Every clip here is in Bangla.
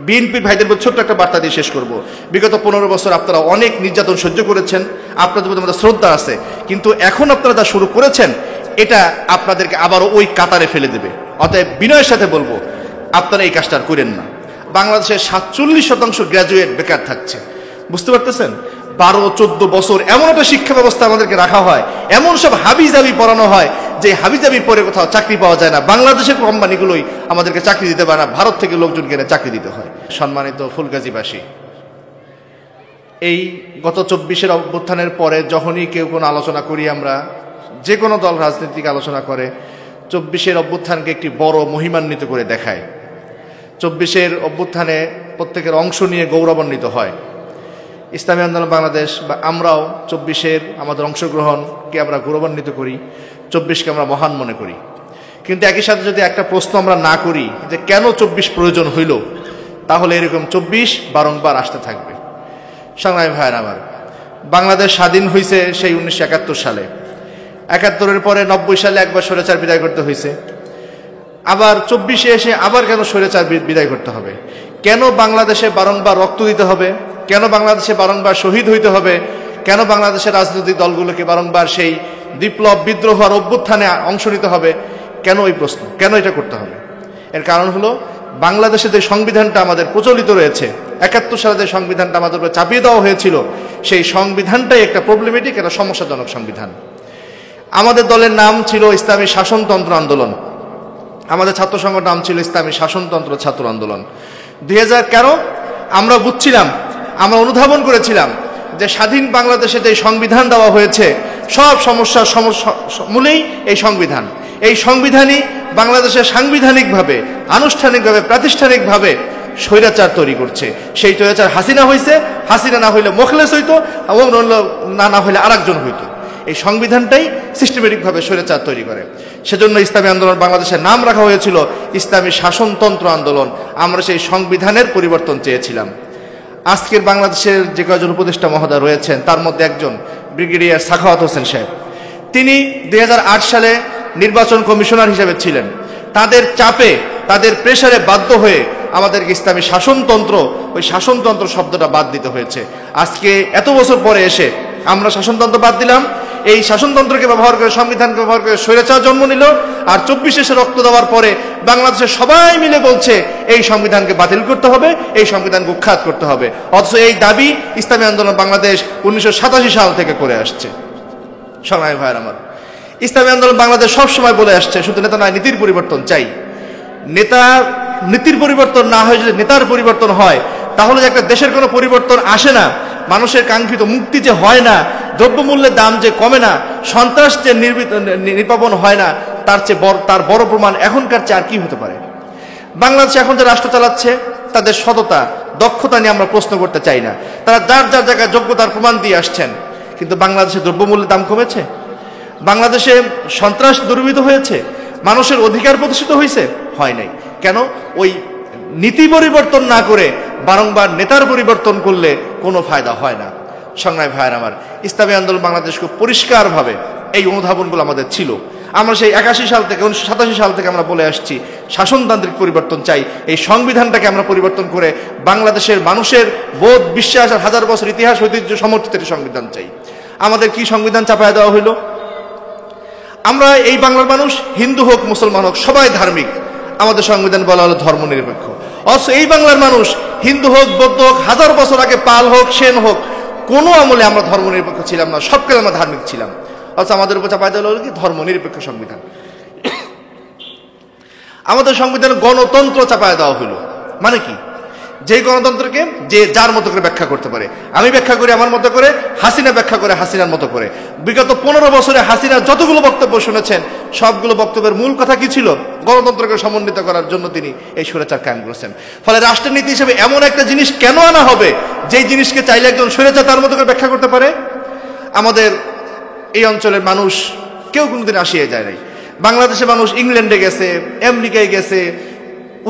বিএনপির ভাইদের ছোট্ট একটা বার্তা দিয়ে শেষ করব। বিগত 15 বছর আপনারা অনেক নির্যাতন সহ্য করেছেন, আপনাদের প্রতি আমাদের শ্রদ্ধা আছে, কিন্তু এখন আপনারা যা শুরু করেছেন এটা আপনাদেরকে আবারও ওই কাতারে ফেলে দেবে। অতএব বিনয়ের সাথে বলবো, আপনারা এই কাজটা আর করেন না। বাংলাদেশের 47% গ্র্যাজুয়েট বেকার থাকছে, বুঝতে পারতেছেন? 12-14 বছর এমন একটা শিক্ষা ব্যবস্থা আমাদেরকে রাখা হয়, এমন সব হাবিজাবি পড়ানো হয় যে হাবিজাবি পরে কোথাও চাকরি পাওয়া যায় না। বাংলাদেশের কোম্পানিগুলোই আমাদেরকে চাকরি দিতে পারে না, ভারত থেকে লোকজন কিনে চাকরি দিতে হয়। সম্মানিত ফুলগাজীবাসী, এই গত 24-এর অভ্যুত্থানের পরে যখনই কেউ কোনো আলোচনা করি, আমরা যে কোনো দল রাজনৈতিক আলোচনা করে 24-এর অভ্যুত্থানকে একটি বড় মহিমান্বিত করে দেখায়। 24-এর অভ্যুত্থানে প্রত্যেকের অংশ নিয়ে গৌরবান্বিত হয়। ইসলামী আন্দোলন বাংলাদেশ বা আমরাও 24-এর আমাদের অংশগ্রহণকে আমরা গৌরবান্বিত করি, 24-কে আমরা মহান মনে করি। কিন্তু একই সাথে যদি একটা প্রশ্ন আমরা না করি যে কেন 24 প্রয়োজন হইল, তাহলে এরকম 24 বারংবার আসতে থাকবে। সংগ্রামী ভাইয়ের আমার, বাংলাদেশ স্বাধীন হয়েছে সেই 1971 সালে। 71-এর পরে 90 সালে একবার স্বৈরাচার বিদায় করতে হয়েছে, আবার 24-এ এসে আবার কেন স্বৈরাচার বিদায় করতে হবে? কেন বাংলাদেশে বারংবার রক্ত দিতে হবে? কেন বাংলাদেশে বারংবার শহীদ হইতে হবে? কেন বাংলাদেশের রাজনৈতিক দলগুলোকে বারংবার সেই বিপ্লব, বিদ্রোহ আর অভ্যুত্থানে অংশ নিতে হবে? কেন এই প্রশ্ন, কেন এটা করতে হবে? এর কারণ হলো, বাংলাদেশে যে সংবিধানটা আমাদের প্রচলিত রয়েছে, 71 সালে যে সংবিধানটা আমাদের উপর চাপিয়ে দেওয়া হয়েছিল, সেই সংবিধানটাই একটা প্রবলেমেটিক, একটা সমস্যাজনক সংবিধান। আমাদের দলের নাম ছিল ইসলামী শাসনতন্ত্র আন্দোলন, আমাদের ছাত্র সংগঠন নাম ছিল ইসলামী শাসনতন্ত্র ছাত্র আন্দোলন। 2013 আমরা বুঝছিলাম, আমরা অনুধাবন করেছিলাম যে স্বাধীন বাংলাদেশে যে সংবিধান দেওয়া হয়েছে, সব সমস্যার মূলেই এই সংবিধান। এই সংবিধানই বাংলাদেশে সাংবিধানিকভাবে, আনুষ্ঠানিকভাবে, প্রাতিষ্ঠানিকভাবে স্বৈরাচার তৈরি করছে। সেই স্বৈরাচার হাসিনা হয়েছে, হাসিনা না হইলে মোখলেস হইতো, এবং না হইলে আরেকজন হইতো। এই সংবিধানটাই সিস্টেমেটিকভাবে স্বৈরাচার তৈরি করে। সেজন্য ইসলামী আন্দোলন বাংলাদেশের নাম রাখা হয়েছিল ইসলামী শাসনতন্ত্র আন্দোলন। আমরা সেই সংবিধানের পরিবর্তন চেয়েছিলাম। আজকের বাংলাদেশের যে কয়েকজন উপদেষ্টা মহোদয় রয়েছেন, তার মধ্যে একজন ব্রিগেডিয়ার সাখাওয়াত হোসেন সাহেব, তিনি 2008 সালে নির্বাচন কমিশনার হিসেবে ছিলেন। তাদের চাপে, তাদের প্রেসারে বাধ্য হয়ে আমাদেরকে ইসলামী শাসনতন্ত্র, ওই শাসনতন্ত্র শব্দটা বাদ দিতে হয়েছে। আজকে এত বছর পরে এসে আমরা শাসনতন্ত্র বাদ দিলাম, এই শাসনতন্ত্রকে ব্যবহার করে, সংবিধানকে ব্যবহার করে স্বৈরাচার জন্ম নিল। আর 24 এসে রক্ত দেওয়ার পরে বাংলাদেশের সবাই মিলে বলছে এই সংবিধানকে বাতিল করতে হবে, এই সংবিধানকে উৎখাত করতে হবে। অথচ এই দাবি ইসলামী আন্দোলন বাংলাদেশ 1987 সাল থেকে করে আসছে। সংগ্রামী ভাইয়ের আমার, ইসলামী আন্দোলন বাংলাদেশ সবসময় বলে আসছে, শুধু নেতা নয়, নীতির পরিবর্তন চাই। নীতির পরিবর্তন না হয়, যদি নেতার পরিবর্তন হয়, তাহলে যে একটা দেশের কোনো পরিবর্তন আসে না, মানুষের কাঙ্ক্ষিত মুক্তি যে হয় না, দ্রব্যমূল্যের দাম যে কমে না, সন্ত্রাস যে নির্বাপন হয় না, তার বড় প্রমাণ এখনকার চেয়ে আর কি হতে পারে? বাংলাদেশ এখন যে রাষ্ট্র চালাচ্ছে, তাদের সততা, দক্ষতা নিয়ে আমরা প্রশ্ন করতে চাই না। তারা যার যার জায়গায় যোগ্যতার প্রমাণ দিয়ে আসছেন। কিন্তু বাংলাদেশে দ্রব্যমূল্যের দাম কমেছে? বাংলাদেশে সন্ত্রাস দূরীভূত হয়েছে? মানুষের অধিকার প্রতিষ্ঠিত হয়েছে? হয় নাই। কেন? ওই নীতি পরিবর্তন না করে বারংবার নেতার পরিবর্তন করলে কোনো ফায়দা হয় না। সংগ্রামী ভাইয়ের আমার, ইসলামী আন্দোলন বাংলাদেশ খুব পরিষ্কারভাবে এই অনুধাবনগুলো আমাদের ছিল। আমরা সেই 81 সাল থেকে, 1987 সাল থেকে আমরা বলে আসছি, শাসনতান্ত্রিক পরিবর্তন চাই। এই সংবিধানটাকে আমরা পরিবর্তন করে বাংলাদেশের মানুষের বোধ, বিশ্বাস আর হাজার বছর ইতিহাস ঐতিহ্য সমর্থিত একটি সংবিধান চাই। আমাদের কি সংবিধান চাপায় দেওয়া হইল? আমরা এই বাংলার মানুষ, হিন্দু হোক মুসলমান হোক, সবাই ধার্মিক। আমাদের সংবিধান বলা হলো ধর্ম নিরপেক্ষ। অথচ এই বাংলার মানুষ, হিন্দু হোক, বৌদ্ধ হোক, হাজার বছর আগে পাল হোক, সেন হোক, কোনো আমলে আমরা ধর্ম নিরপেক্ষ ছিলাম না, সবকালে আমরা ধার্মিক ছিলাম। অথচ আমাদের উপর চাপায় দেওয়া হলো কি? ধর্ম নিরপেক্ষ সংবিধান। আমাদের সংবিধানে গণতন্ত্র চাপায় দেওয়া হলো। মানে কি? যে গণতন্ত্রকে যে যার মতো করে ব্যাখ্যা করতে পারে। আমি ব্যাখ্যা করি আমার মতো করে, হাসিনা ব্যাখ্যা করে হাসিনার মতো করে। বিগত 15 বছরে হাসিনা যতগুলো বক্তব্য শুনেছেন, সবগুলো বক্তব্যের মূল কথা কি ছিল? গণতন্ত্রকে সমন্বিত করার জন্য তিনি এই স্বৈরাচার কায়েম করেছেন। ফলে রাষ্ট্রনীতি হিসেবে এমন একটা জিনিস কেন আনা হবে, যেই জিনিসকে চাইলে একজন স্বৈরাচার তার মতো করে ব্যাখ্যা করতে পারে? আমাদের এই অঞ্চলের মানুষ কেউ কোনোদিন আসিয়ে যায় নাই। বাংলাদেশের মানুষ ইংল্যান্ডে গেছে, আমেরিকায় গেছে,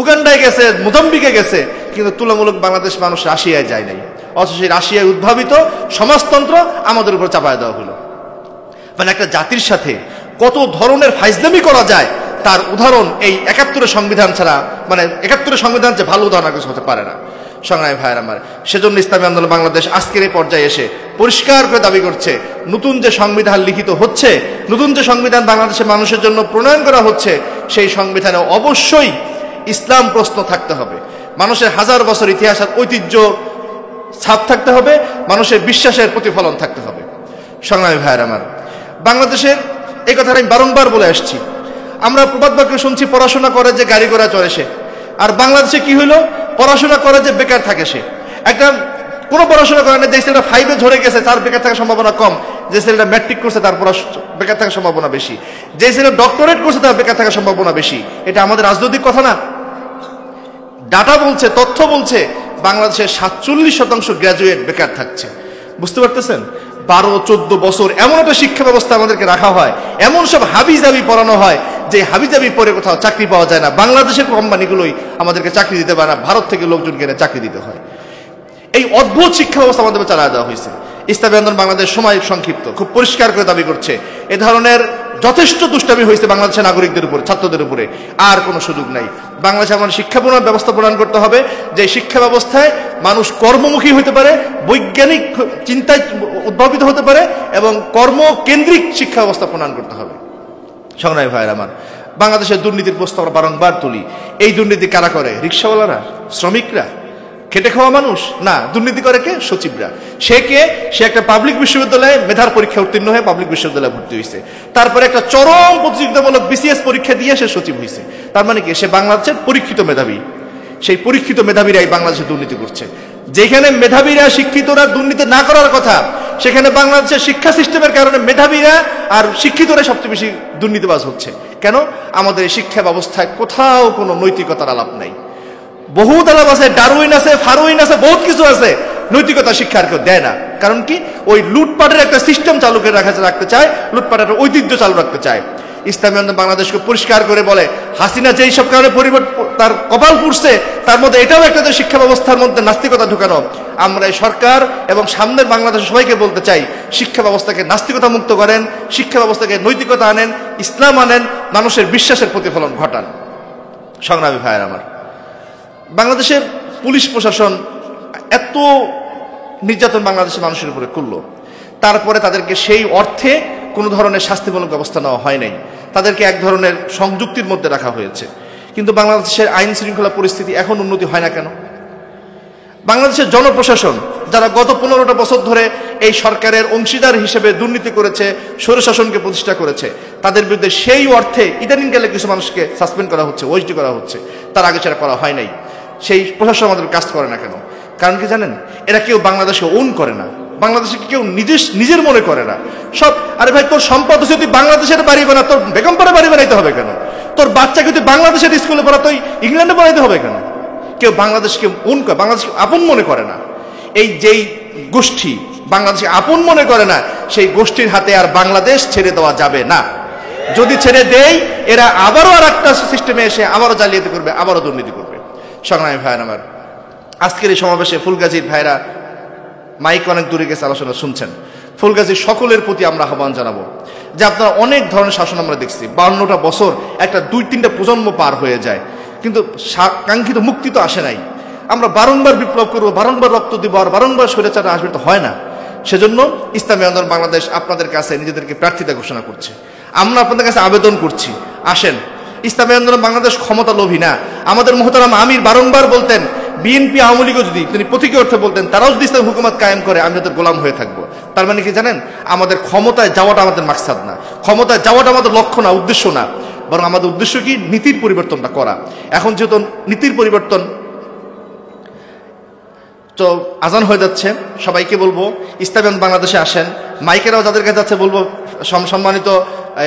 উগান্ডায় গেছে, মোজাম্বিকে গেছে, কিন্তু তুলনামূলক বাংলাদেশ মানুষ রাশিয়ায় যায় নাই। অথচ সেই রাশিয়ায় উদ্ভাবিত সমাজতন্ত্র আমাদের উপর চাপায় দেওয়া হলো। মানে একটা জাতির সাথে কত ধরনের ফাইজলামি করা যায়, তার উদাহরণ এই 71 সংবিধান ছাড়া, মানে 71 সংবিধান যে ভালো উদাহরণ কিছু হতে পারে না। সংগ্রামী ভাইয়ের আমার, সেজন্য ইসলামী আন্দোলন বাংলাদেশ আজকের এই পর্যায়ে এসে পরিষ্কার করে দাবি করছে, নতুন যে সংবিধান লিখিত হচ্ছে, নতুন যে সংবিধান বাংলাদেশের মানুষের জন্য প্রণয়ন করা হচ্ছে, সেই সংবিধানে অবশ্যই ইসলাম প্রশ্ন থাকতে হবে, মানুষের হাজার বছর ইতিহাস আর ঐতিহ্য ছাপ থাকতে হবে, মানুষের বিশ্বাসের প্রতিফলন থাকতে হবে। সংগ্রামী ভাইয়ের আমার, বাংলাদেশের এই কথাটা আমি বারংবার বলে আসছি, আমরা প্রবাদ বাক্য শুনছি পড়াশোনা করে যে গাড়ি ঘোড়া চড়ে সে, আর বাংলাদেশে কি হইলো, পড়াশোনা করে যে বেকার থাকে সে। একটা কোনো পড়াশোনা করে না, যে ছেলেটা 5-এ ঝরে গেছে তার বেকার থাকার সম্ভাবনা কম, যে ছেলেটা ম্যাট্রিক করছে তার বেকার থাকার সম্ভাবনা বেশি, যে ছেলে ডক্টরেট করছে তার বেকার থাকার সম্ভাবনা বেশি। এটা আমাদের রাজনৈতিক কথা না, ডাটা বলছে, তথ্য বলছে বাংলাদেশের 47% গ্র্যাজুয়েট বেকার থাকছে। বুঝতে পারতেছেন? 12-14 বছর এমন একটা শিক্ষা ব্যবস্থা আমাদেরকে রাখা হয়, এমন সব হাবিজাবি পড়ানো হয় যে হাবিজাবি পরে কোথাও চাকরি পাওয়া যায় না। বাংলাদেশের কোম্পানিগুলোই আমাদেরকে চাকরি দিতে পারে না, ভারত থেকে লোকজন কিনে চাকরি দিতে হয়। এই অদ্ভুত শিক্ষা ব্যবস্থা আমাদের চালিয়ে দেওয়া হয়েছে। ইসলামী আন্দোলন বাংলাদেশ সময় সংক্ষিপ্ত খুব পরিষ্কার করে দাবি করছে, এ ধরনের যথেষ্ট দুষ্টামি হয়েছে বাংলাদেশের নাগরিকদের উপরে, ছাত্রদের উপরে, আর কোনো সুযোগ নাই। বাংলাদেশে আমার শিক্ষা ব্যবস্থা প্রদান করতে হবে, যে শিক্ষা ব্যবস্থায় মানুষ কর্মমুখী হতে পারে, বৈজ্ঞানিক চিন্তায় উদ্ভাবিত হতে পারে, এবং কর্মকেন্দ্রিক শিক্ষা ব্যবস্থা প্রদান করতে হবে। সংগ্রামী ভাইয়ের আমার, বাংলাদেশের দুর্নীতির প্রশ্ন আমরা বারংবার তুলি। এই দুর্নীতি কারা করে? রিকশাওয়ালারা, শ্রমিকরা, খেটে খাওয়া মানুষ না। দুর্নীতি করে কে? সচিবরা। সে একটা পাবলিক বিশ্ববিদ্যালয়ে মেধার পরীক্ষা উত্তীর্ণ হয়ে পাবলিক বিশ্ববিদ্যালয়ে ভর্তি হয়েছে, তারপরে একটা চরম প্রতিযোগিতামূলক বিসিএস পরীক্ষা দিয়ে সে সচিব হয়েছে। তার মানে কি? সে বাংলাদেশের পরীক্ষিত মেধাবী। সেই পরীক্ষিত মেধাবীরাই বাংলাদেশে দুর্নীতি করছে। যেখানে মেধাবীরা, শিক্ষিতরা দুর্নীতি না করার কথা, সেখানে বাংলাদেশের শিক্ষা সিস্টেমের কারণে মেধাবীরা আর শিক্ষিতরা সবচেয়ে বেশি দুর্নীতিবাজ হচ্ছে। কেন? আমাদের এই শিক্ষা ব্যবস্থায় কোথাও কোনো নৈতিকতার আলাপ নাই। বহুত আলাপ আছে, ডারউইন আছে, ফারউইন আছে, বহুত কিছু আছে, নৈতিকতা শিক্ষা আর কেউ দেয় না। কারণ কি? ওই লুটপাটের একটা সিস্টেম চালু করে রাখতে চায়, লুটপাটের ঐতিহ্য চালু রাখতে চায়। ইসলামী আন্দোলন বাংলাদেশকে পরিষ্কার করে বলে, হাসিনা যেই সব কারণে তার কপাল পুড়ছে, তার মধ্যে এটাও একটা যে শিক্ষা ব্যবস্থার মধ্যে নাস্তিকতা ঢুকানো। আমরা এই সরকার এবং সামনের বাংলাদেশের সবাইকে বলতে চাই, শিক্ষা ব্যবস্থাকে নাস্তিকতা মুক্ত করেন, শিক্ষা ব্যবস্থাকে নৈতিকতা আনেন, ইসলাম আনেন, মানুষের বিশ্বাসের প্রতিফলন ঘটান। সংগ্রামী ভাইয়ের আমার, বাংলাদেশের পুলিশ প্রশাসন এত নির্যাতন বাংলাদেশের মানুষের উপরে করলো, তারপরে তাদেরকে সেই অর্থে কোনো ধরনের শাস্তিমূলক ব্যবস্থা নেওয়া হয় নাই, তাদেরকে এক ধরনের সংযুক্তির মধ্যে রাখা হয়েছে। কিন্তু বাংলাদেশের আইন শৃঙ্খলা পরিস্থিতি এখন উন্নতি হয় না কেন? বাংলাদেশের জনপ্রশাসন যারা গত 15টা বছর ধরে এই সরকারের অংশীদার হিসেবে দুর্নীতি করেছে, স্বৈরশাসনকে প্রতিষ্ঠা করেছে, তাদের বিরুদ্ধে সেই অর্থে ইদানিংকালে কিছু মানুষকে সাসপেন্ড করা হচ্ছে, ওএসডি করা হচ্ছে, তার আগে সেটা করা হয় নাই। সেই প্রশাসন আমাদের কাজ করে না কেন? কারণ কি জানেন? এরা কেউ বাংলাদেশে ওন করে না, বাংলাদেশে কেউ নিজের মনে করে না। সব, আরে ভাই, তোর সম্পদ যদি বাংলাদেশের বাড়ি বানা, তোর বেগমপাড়া বাড়ি বানাইতে হবে কেন? তোর বাচ্চাকে তুই বাংলাদেশের স্কুলে পড়া, তুই ইংল্যান্ডে বানাইতে হবে কেন? কেউ বাংলাদেশকে ওন করে, বাংলাদেশকে আপন মনে করে না। এই যেই গোষ্ঠী বাংলাদেশকে আপন মনে করে না, সেই গোষ্ঠীর হাতে আর বাংলাদেশ ছেড়ে দেওয়া যাবে না। যদি ছেড়ে দেই, এরা আবারও আর একটা সিস্টেমে এসে আবারও জালিয়াতি করবে, আবারও দুর্নীতি করবে। সংগ্রামী ভাইয়ের আমার, আজকের এই সমাবেশে ফুলগাজীর ভাইরা মাইক অনেক দূরে গেছে, আলোচনা শুনছেন। ফুলগাজীর সকলের প্রতি আমরা আহ্বান জানাবো যে আপনারা অনেক ধরনের শাসন আমরা দেখছি, 52টা বছর, একটা 2-3টা প্রজন্ম পার হয়ে যায়, কিন্তু কাঙ্ক্ষিত মুক্তি তো আসে নাই। আমরা বারংবার বিপ্লব করবো, বারংবার রক্ত দিব, আর বারংবার স্বৈরাচার আসবে, তো হয় না। সেজন্য ইসলামী আন্দোলন বাংলাদেশ আপনাদের কাছে নিজেদেরকে প্রার্থিতা ঘোষণা করছে। আমরা আপনাদের কাছে আবেদন করছি, আসেন। ইসলামী আন্দোলন বাংলাদেশ ক্ষমতা লোভী না। আমাদের মোহতারাম আমির বারংবার বলতেন, বিএনপি আওয়ামী লীগও যদি, তিনি প্রতীকী অর্থে বলতেন, তারাও যদি ইসলাম হুকুমত কায়েম করে, আমি তাদের গোলাম হয়ে থাকবো। তার মানে কি জানেন? আমাদের ক্ষমতায় যাওয়াটা আমাদের মাকসাদ না, ক্ষমতায় যাওয়াটা আমাদের লক্ষ্য না, উদ্দেশ্য না, বরং আমাদের উদ্দেশ্য কি? নীতির পরিবর্তনটা করা। এখন যেহেতু নীতির পরিবর্তন, তো আজান হয়ে যাচ্ছে, সবাইকে বলবো ইসলামী আন্দোলন বাংলাদেশে আসেন। মাইকেরাও যাদের কাছে যাচ্ছে বলবো, সম্মানিত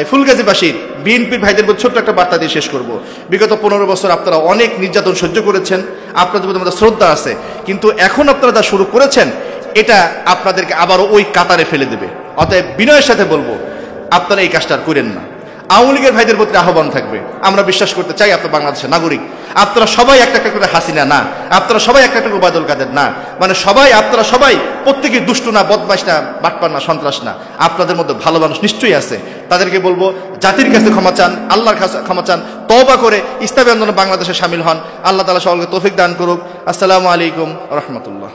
ফুলগাজীবাসীর বিএনপির ভাইদের প্রতি ছোট্ট একটা বার্তা দিয়ে শেষ করব। বিগত 15 বছর আপনারা অনেক নির্যাতন সহ্য করেছেন, আপনাদের প্রতি আমাদের শ্রদ্ধা আছে, কিন্তু এখন আপনারা যা শুরু করেছেন, এটা আপনাদেরকে আবারও ওই কাতারে ফেলে দেবে। অতএব বিনয়ের সাথে বলবো, আপনারা এই কাজটা করেন না। আওয়ামী লীগের ভাইদের প্রতি আহ্বান থাকবে, আমরা বিশ্বাস করতে চাই আপনারা বাংলাদেশের নাগরিক, আপনারা সবাই একটা একটা করে হাসিনা না, আপনারা সবাই একটা একটা ওবায়দুল কাদের না, মানে সবাই আপনারা সবাই প্রত্যেকে দুষ্ট না, বদমাশ না, বাটপার না, সন্ত্রাস না। আপনাদের মধ্যে ভালো মানুষ নিশ্চয়ই আছে। তাদেরকে বলবো জাতির কাছে ক্ষমা চান, আল্লাহর কাছে ক্ষমা চান, তওবা করে ইসলামী আন্দোলনে বাংলাদেশে শামিল হন। আল্লাহ তাআলা সকলকে তৌফিক দান করুক। আসসালামু আলাইকুম ওয়া রাহমাতুল্লাহ।